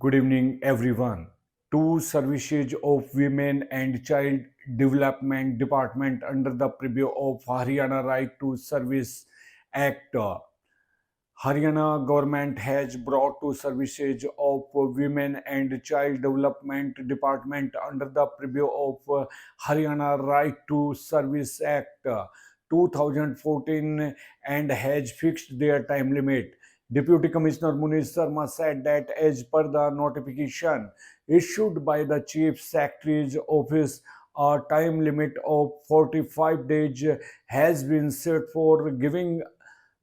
Good evening, everyone. Two services of Women and Child Development Department under the purview of Haryana Right to Service Act. Haryana government has brought two services of Women and Child Development Department under the purview of Haryana Right to Service Act 2014 and has fixed their time limit. Deputy Commissioner Munish Sharma said that as per the notification issued by the Chief Secretary's office, a time limit of 45 days has been set for giving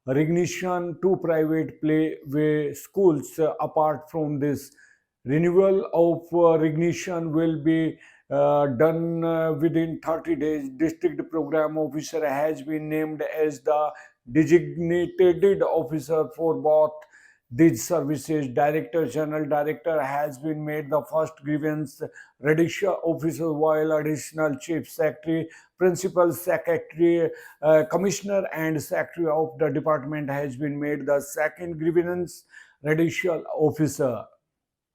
recognition to private playway schools. Apart from this, renewal of recognition will be done within 30 days. District program officer has been named as the designated officer for both these services. Director General Director has been made the first grievance reddition officer, while additional Chief Secretary, Principal Secretary, Commissioner and Secretary of the department has been made the second grievance reddition officer.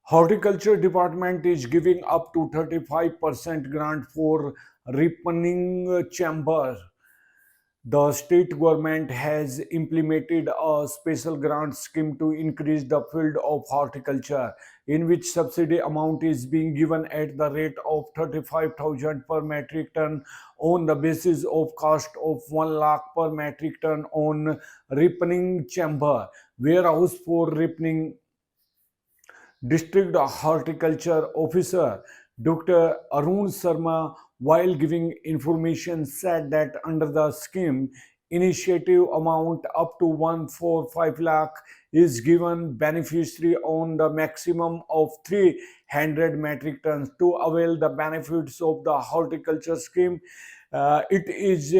Horticulture department is giving up to 35% grant for ripening chamber. The state government has implemented a special grant scheme to increase the field of horticulture, in which subsidy amount is being given at the rate of 35,000 per metric ton on the basis of cost of 1 lakh per metric ton on ripening chamber. Warehouse for ripening. District Horticulture Officer Dr. Arun Sharma, while giving information, said that under the scheme, initiative amount up to 145 lakh is given beneficiary on the maximum of 300 metric tons to avail the benefits of the horticulture scheme. It is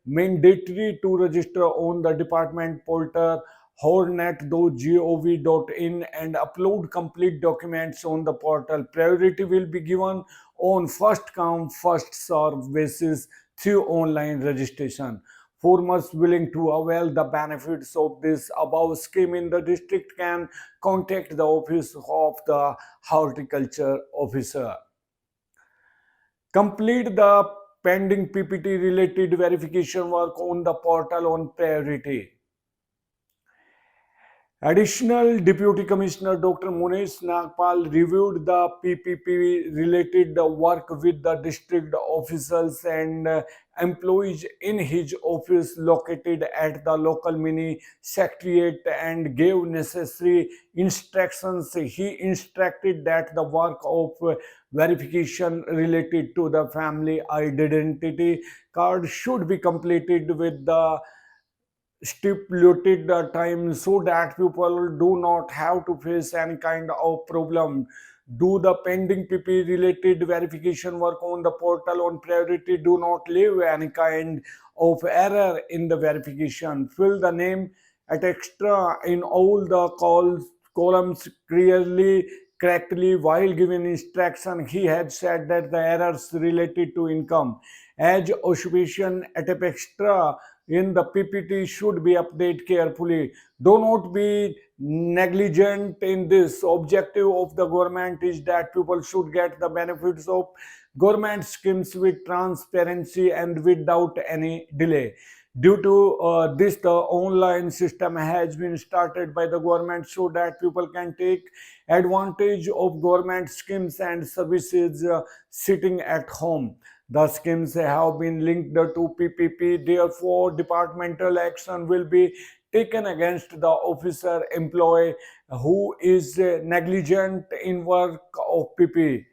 mandatory to register on the department portal hornet.gov.in and upload complete documents on the portal. Priority will be given on first come, first serve basis through online registration. Farmers willing to avail the benefits of this above scheme in the district can contact the office of the horticulture officer. Complete the pending PPT related verification work on the portal on priority. Additional Deputy Commissioner Dr. Munish Nagpal reviewed the PPP related work with the district officials and employees in his office located at the local mini secretariat and gave necessary instructions. He instructed that the work of verification related to the family identity card should be completed with the stipulated time so that people do not have to face any kind of problem. Do the pending PP related verification work on the portal on priority. Do not leave any kind of error in the verification. Fill the name at extra in all the columns clearly correctly. While giving instruction, he had said that the errors related to income as occupation at extra in the PPT should be updated carefully. Do not be negligent in this. Objective of the government is that people should get the benefits of government schemes with transparency and without any delay. Due to this, the online system has been started by the government so that people can take advantage of government schemes and services sitting at home. The schemes have been linked to PPP, therefore, departmental action will be taken against the officer employee who is negligent in work of PP.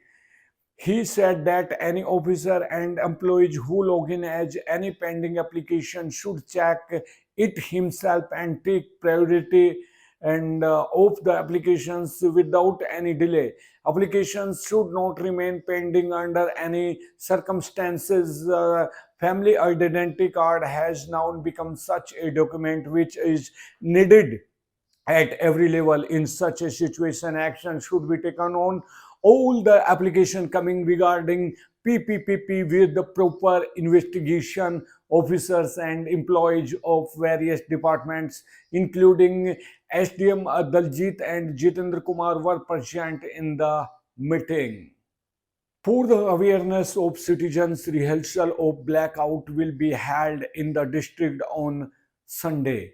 He said that any officer and employees who log in as any pending application should check it himself and take priority and of the applications without any delay. Applications should not remain pending under any circumstances. Family identity card has now become such a document which is needed at every level. In such a situation, action should be taken on all the application coming regarding PPPP with the proper investigation officers and employees of various departments, including SDM Daljit and Jitendra Kumar were present in the meeting. For the awareness of citizens, rehearsal of blackout will be held in the district on Sunday,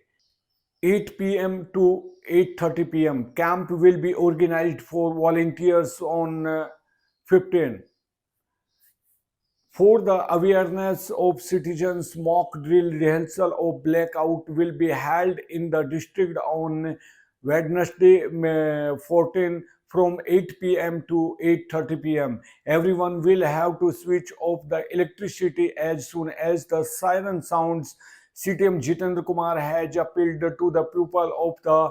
8 p.m. to 8:30 p.m. Camp will be organized for volunteers on 15. For the awareness of citizens, mock drill rehearsal of blackout will be held in the district on Wednesday, May 14 from 8 p.m. to 8:30 p.m. Everyone will have to switch off the electricity as soon as the siren sounds. CTM Jitendra Kumar has appealed to the people of the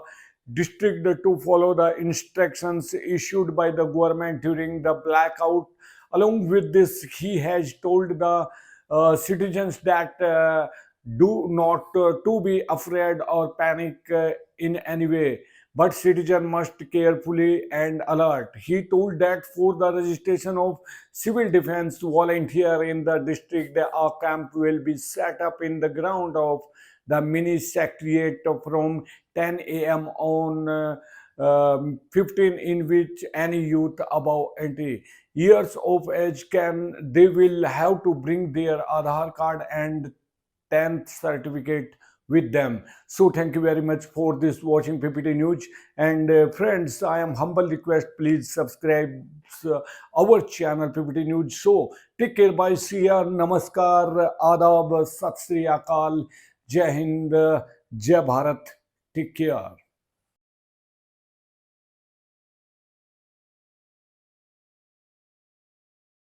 district to follow the instructions issued by the government during the blackout. Along with this, he has told the citizens that do not to be afraid or panic in any way, but citizen must carefully and alert. He told that for the registration of civil defense volunteer in the district, a camp will be set up in the ground of the mini secretariat from 10 a.m. on 15, in which any youth above 80 years of age can they will have to bring their Aadhaar card and 10th certificate with them. So thank you very much for this watching PPT News. And friends, I am humble request, please subscribe our channel PPT News. So take care, bye, see ya, namaskar, adab, sat sri akal, jai hind, jai bharat, take care.